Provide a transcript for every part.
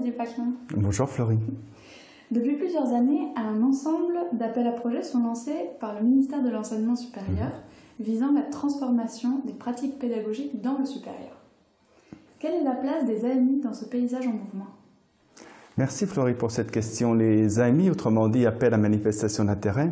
Didier Fachin. Bonjour Florie. Depuis plusieurs années, un ensemble d'appels à projets sont lancés par le ministère de l'Enseignement supérieur visant la transformation des pratiques pédagogiques dans le supérieur. Quelle est la place des AMI dans ce paysage en mouvement? Merci Florie pour cette question. Les AMI, autrement dit appels à manifestation d'intérêt,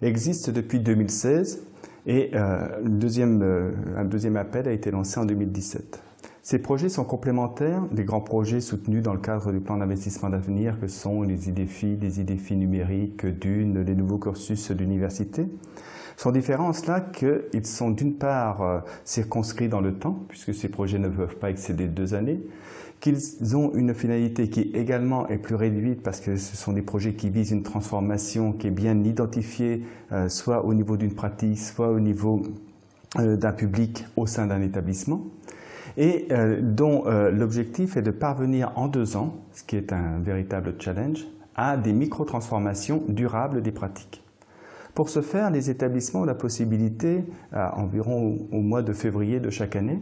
existent depuis 2016 et un deuxième appel a été lancé en 2017. Ces projets sont complémentaires des grands projets soutenus dans le cadre du plan d'investissement d'avenir que sont les IDEFI numériques, DUNE, les nouveaux cursus d'université. Sont différents en cela qu'ils sont d'une part circonscrits dans le temps, puisque ces projets ne peuvent pas excéder 2 années, qu'ils ont une finalité qui également est plus réduite parce que ce sont des projets qui visent une transformation qui est bien identifiée, soit au niveau d'une pratique, soit au niveau d'un public au sein d'un établissement, et dont l'objectif est de parvenir en 2 ans, ce qui est un véritable challenge, à des micro-transformations durables des pratiques. Pour ce faire, les établissements ont la possibilité, environ au mois de février de chaque année,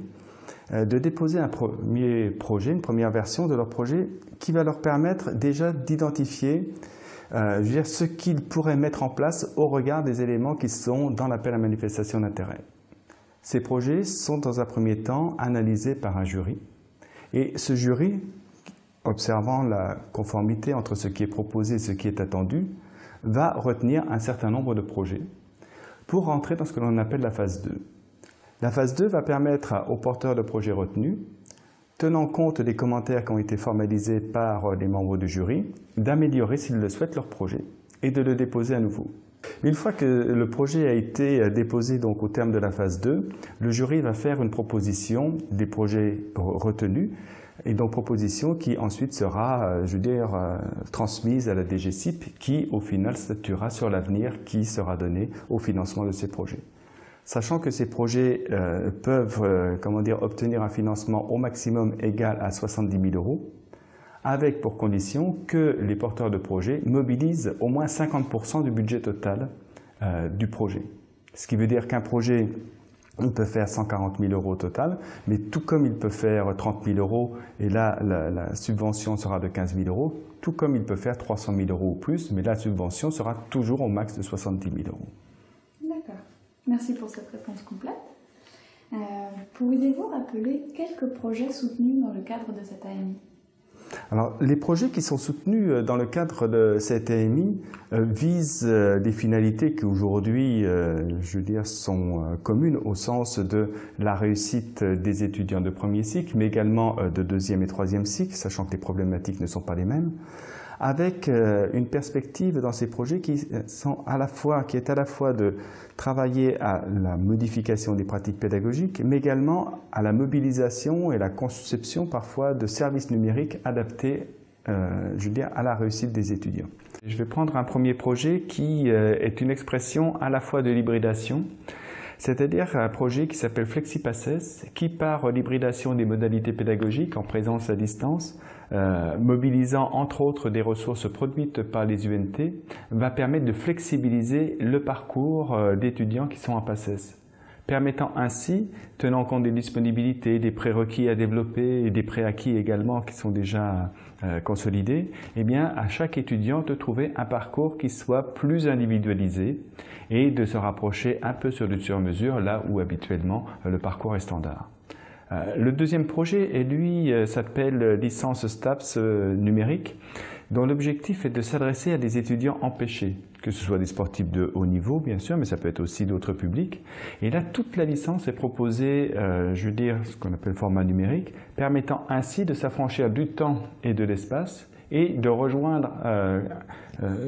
de déposer un premier projet, une première version de leur projet qui va leur permettre déjà d'identifier ce qu'ils pourraient mettre en place au regard des éléments qui sont dans l'appel à manifestation d'intérêt. Ces projets sont dans un premier temps analysés par un jury et ce jury, observant la conformité entre ce qui est proposé et ce qui est attendu, va retenir un certain nombre de projets pour rentrer dans ce que l'on appelle la phase 2. La phase 2 va permettre aux porteurs de projets retenus, tenant compte des commentaires qui ont été formalisés par les membres du jury, d'améliorer, s'ils le souhaitent, leur projet et de le déposer à nouveau. Mais une fois que le projet a été déposé donc, au terme de la phase 2, le jury va faire une proposition des projets retenus et donc proposition qui ensuite sera, transmise à la DGCIP qui au final statuera sur l'avenir qui sera donné au financement de ces projets. Sachant que ces projets peuvent obtenir un financement au maximum égal à 70 000 €, avec pour condition que les porteurs de projets mobilisent au moins 50% du budget total du projet. Ce qui veut dire qu'un projet peut faire 140 000 € au total, mais tout comme il peut faire 30 000 € et là la subvention sera de 15 000 €, tout comme il peut faire 300 000 € ou plus, mais la subvention sera toujours au max de 70 000 €. D'accord. Merci pour cette réponse complète. Pourriez-vous rappeler quelques projets soutenus dans le cadre de cette AMI? Alors, les projets qui sont soutenus dans le cadre de cette AMI visent des finalités qui aujourd'hui, sont communes au sens de la réussite des étudiants de premier cycle, mais également de 2e et 3e cycle, sachant que les problématiques ne sont pas les mêmes, avec une perspective dans ces projets qui est à la fois de travailler à la modification des pratiques pédagogiques, mais également à la mobilisation et la conception parfois de services numériques adaptés à la réussite des étudiants. Je vais prendre un premier projet qui est une expression à la fois de l'hybridation, c'est-à-dire un projet qui s'appelle FlexiPassès, qui par l'hybridation des modalités pédagogiques en présence à distance, mobilisant entre autres des ressources produites par les UNT, va permettre de flexibiliser le parcours d'étudiants qui sont en PACES, permettant ainsi, tenant compte des disponibilités, des prérequis à développer et des préacquis également qui sont déjà consolidés, à chaque étudiant de trouver un parcours qui soit plus individualisé et de se rapprocher un peu sur mesure là où habituellement le parcours est standard. Le deuxième projet, lui, s'appelle Licence STAPS numérique, dont l'objectif est de s'adresser à des étudiants empêchés, que ce soit des sportifs de haut niveau, bien sûr, mais ça peut être aussi d'autres publics. Et là, toute la licence est proposée, ce qu'on appelle format numérique, permettant ainsi de s'affranchir du temps et de l'espace et de rejoindre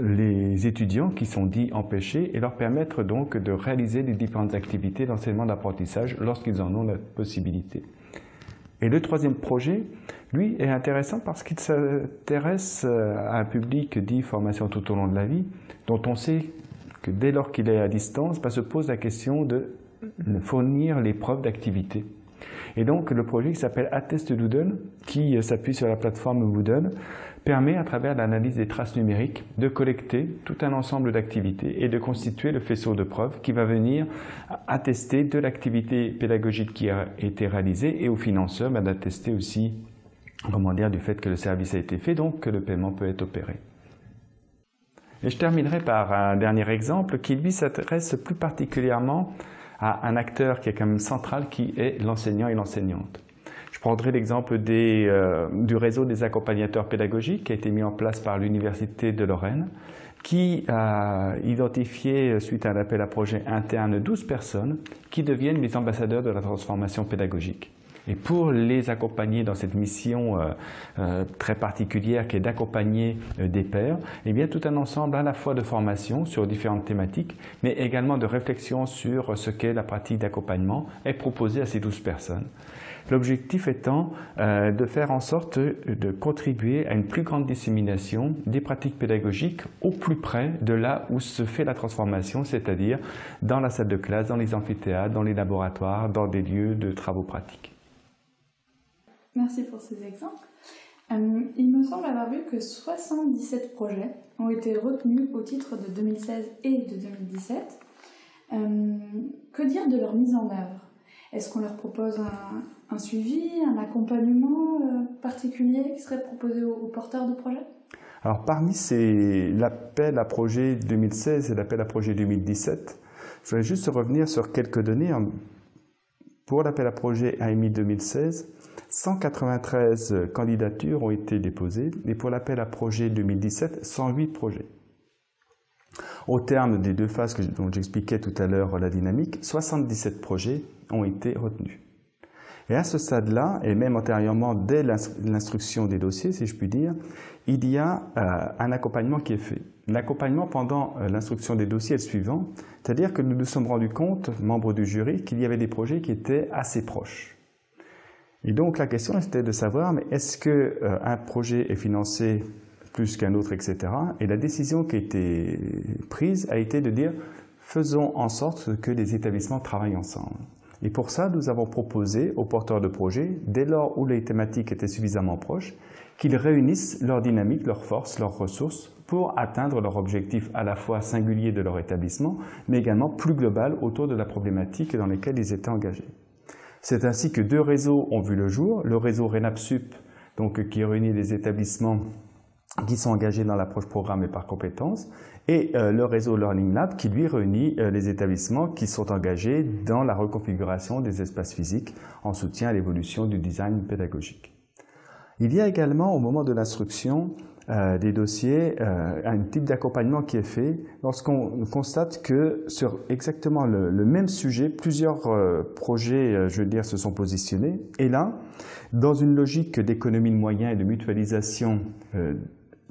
les étudiants qui sont dits empêchés et leur permettre donc de réaliser les différentes activités d'enseignement d'apprentissage lorsqu'ils en ont la possibilité. Et le troisième projet, lui, est intéressant parce qu'il s'intéresse à un public dit formation tout au long de la vie, dont on sait que dès lors qu'il est à distance, se pose la question de fournir les preuves d'activité. Et donc le projet qui s'appelle Attest Doodle, qui s'appuie sur la plateforme Moodle, permet à travers l'analyse des traces numériques de collecter tout un ensemble d'activités et de constituer le faisceau de preuves qui va venir attester de l'activité pédagogique qui a été réalisée et aux financeurs d'attester aussi comment dire, du fait que le service a été fait, donc que le paiement peut être opéré. Et je terminerai par un dernier exemple qui, lui, s'adresse plus particulièrement à un acteur qui est quand même central, qui est l'enseignant et l'enseignante. Je prendrai l'exemple du réseau des accompagnateurs pédagogiques qui a été mis en place par l'Université de Lorraine, qui a identifié, suite à un appel à projet interne, 12 personnes qui deviennent les ambassadeurs de la transformation pédagogique. Et pour les accompagner dans cette mission très particulière qui est d'accompagner des pairs, eh bien tout un ensemble à la fois de formation sur différentes thématiques, mais également de réflexion sur ce qu'est la pratique d'accompagnement est proposé à ces 12 personnes. L'objectif étant de faire en sorte de contribuer à une plus grande dissémination des pratiques pédagogiques au plus près de là où se fait la transformation, c'est-à-dire dans la salle de classe, dans les amphithéâtres, dans les laboratoires, dans des lieux de travaux pratiques. Merci pour ces exemples. Il me semble avoir vu que 77 projets ont été retenus au titre de 2016 et de 2017. Que dire de leur mise en œuvre? Est-ce qu'on leur propose un suivi, un accompagnement particulier qui serait proposé aux porteurs de projets? Alors parmi l'appel à projet 2016 et l'appel à projet 2017, je voudrais juste revenir sur quelques données. Pour l'appel à projet AMI 2016, 193 candidatures ont été déposées et pour l'appel à projet 2017, 108 projets. Au terme des deux phases dont j'expliquais tout à l'heure la dynamique, 77 projets ont été retenus. Et à ce stade-là, et même antérieurement, dès l'instruction des dossiers, si je puis dire, il y a un accompagnement qui est fait. L'accompagnement pendant l'instruction des dossiers est le suivant, c'est-à-dire que nous nous sommes rendus compte, membres du jury, qu'il y avait des projets qui étaient assez proches. Et donc la question était de savoir, mais est-ce qu'un projet est financé plus qu'un autre, etc. Et la décision qui a été prise a été de dire, faisons en sorte que les établissements travaillent ensemble. Et pour ça, nous avons proposé aux porteurs de projets, dès lors où les thématiques étaient suffisamment proches, qu'ils réunissent leur dynamique, leurs forces, leurs ressources pour atteindre leur objectif à la fois singulier de leur établissement, mais également plus global autour de la problématique dans laquelle ils étaient engagés. C'est ainsi que deux réseaux ont vu le jour, le réseau RENAPSUP, donc qui réunit les établissements qui sont engagés dans l'approche programme et par compétences, et le réseau Learning Lab qui lui réunit les établissements qui sont engagés dans la reconfiguration des espaces physiques en soutien à l'évolution du design pédagogique. Il y a également au moment de l'instruction des dossiers un type d'accompagnement qui est fait lorsqu'on constate que sur exactement le même sujet, plusieurs projets, je veux dire, se sont positionnés. Et là, dans une logique d'économie de moyens et de mutualisation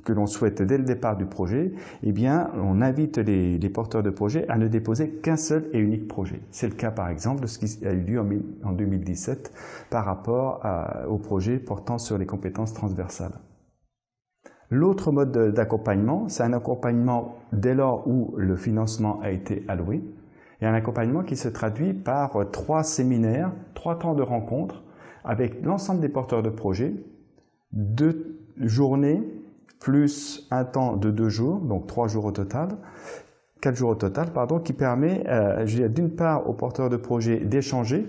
que l'on souhaite dès le départ du projet, eh bien, on invite les porteurs de projets à ne déposer qu'un seul et unique projet. C'est le cas, par exemple, de ce qui a eu lieu en 2017 par rapport au projet portant sur les compétences transversales. L'autre mode d'accompagnement, c'est un accompagnement dès lors où le financement a été alloué, et un accompagnement qui se traduit par 3 séminaires, 3 temps de rencontres avec l'ensemble des porteurs de projets, 2 journées, plus un temps de 2 jours, donc 3 jours au total, 4 jours au total, pardon, qui permet d'une part aux porteurs de projets d'échanger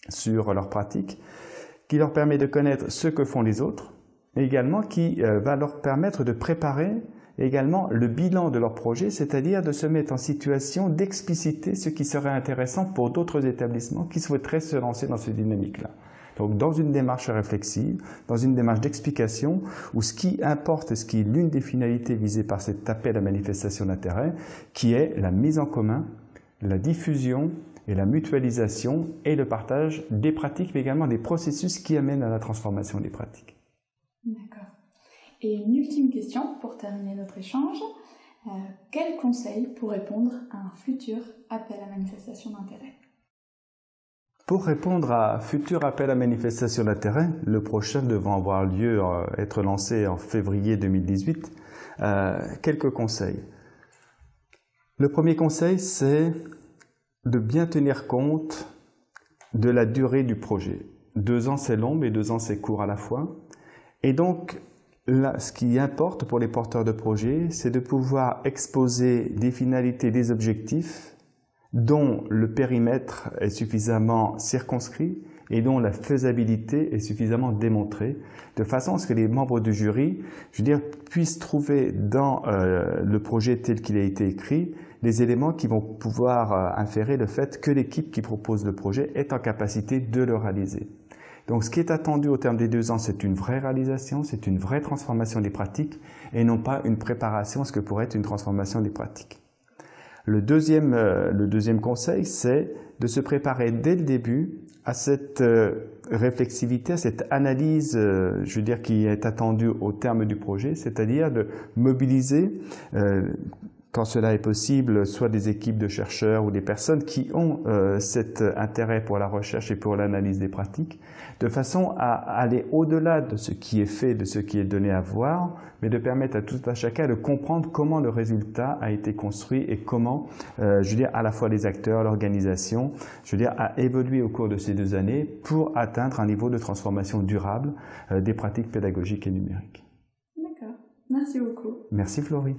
sur leurs pratiques, qui leur permet de connaître ce que font les autres, et également qui va leur permettre de préparer également le bilan de leur projet, c'est-à-dire de se mettre en situation d'expliciter ce qui serait intéressant pour d'autres établissements qui souhaiteraient se lancer dans cette dynamique-là. Donc dans une démarche réflexive, dans une démarche d'explication, où ce qui importe et ce qui est l'une des finalités visées par cet appel à manifestation d'intérêt, qui est la mise en commun, la diffusion et la mutualisation et le partage des pratiques, mais également des processus qui amènent à la transformation des pratiques. D'accord. Et une ultime question pour terminer notre échange. Quel conseil pour répondre à un futur appel à manifestation d'intérêt? Pour répondre à un futur appel à manifestation d'intérêt, le prochain devant avoir lieu, être lancé en février 2018, quelques conseils. Le premier conseil, c'est de bien tenir compte de la durée du projet. 2 ans, c'est long, mais 2 ans, c'est court à la fois. Et donc, là, ce qui importe pour les porteurs de projets, c'est de pouvoir exposer des finalités, des objectifs dont le périmètre est suffisamment circonscrit et dont la faisabilité est suffisamment démontrée, de façon à ce que les membres du jury, puissent trouver dans le projet tel qu'il a été écrit les éléments qui vont pouvoir inférer le fait que l'équipe qui propose le projet est en capacité de le réaliser. Donc ce qui est attendu au terme des 2 ans, c'est une vraie réalisation, c'est une vraie transformation des pratiques et non pas une préparation à ce que pourrait être une transformation des pratiques. Le deuxième conseil, c'est de se préparer dès le début à cette réflexivité, à cette analyse, qui est attendue au terme du projet, c'est-à-dire de mobiliser, quand cela est possible, soit des équipes de chercheurs ou des personnes qui ont cet intérêt pour la recherche et pour l'analyse des pratiques, de façon à aller au-delà de ce qui est fait, de ce qui est donné à voir, mais de permettre à tout un chacun de comprendre comment le résultat a été construit et comment, à la fois les acteurs, l'organisation, a évolué au cours de ces 2 années pour atteindre un niveau de transformation durable des pratiques pédagogiques et numériques. D'accord. Merci beaucoup. Merci Florie.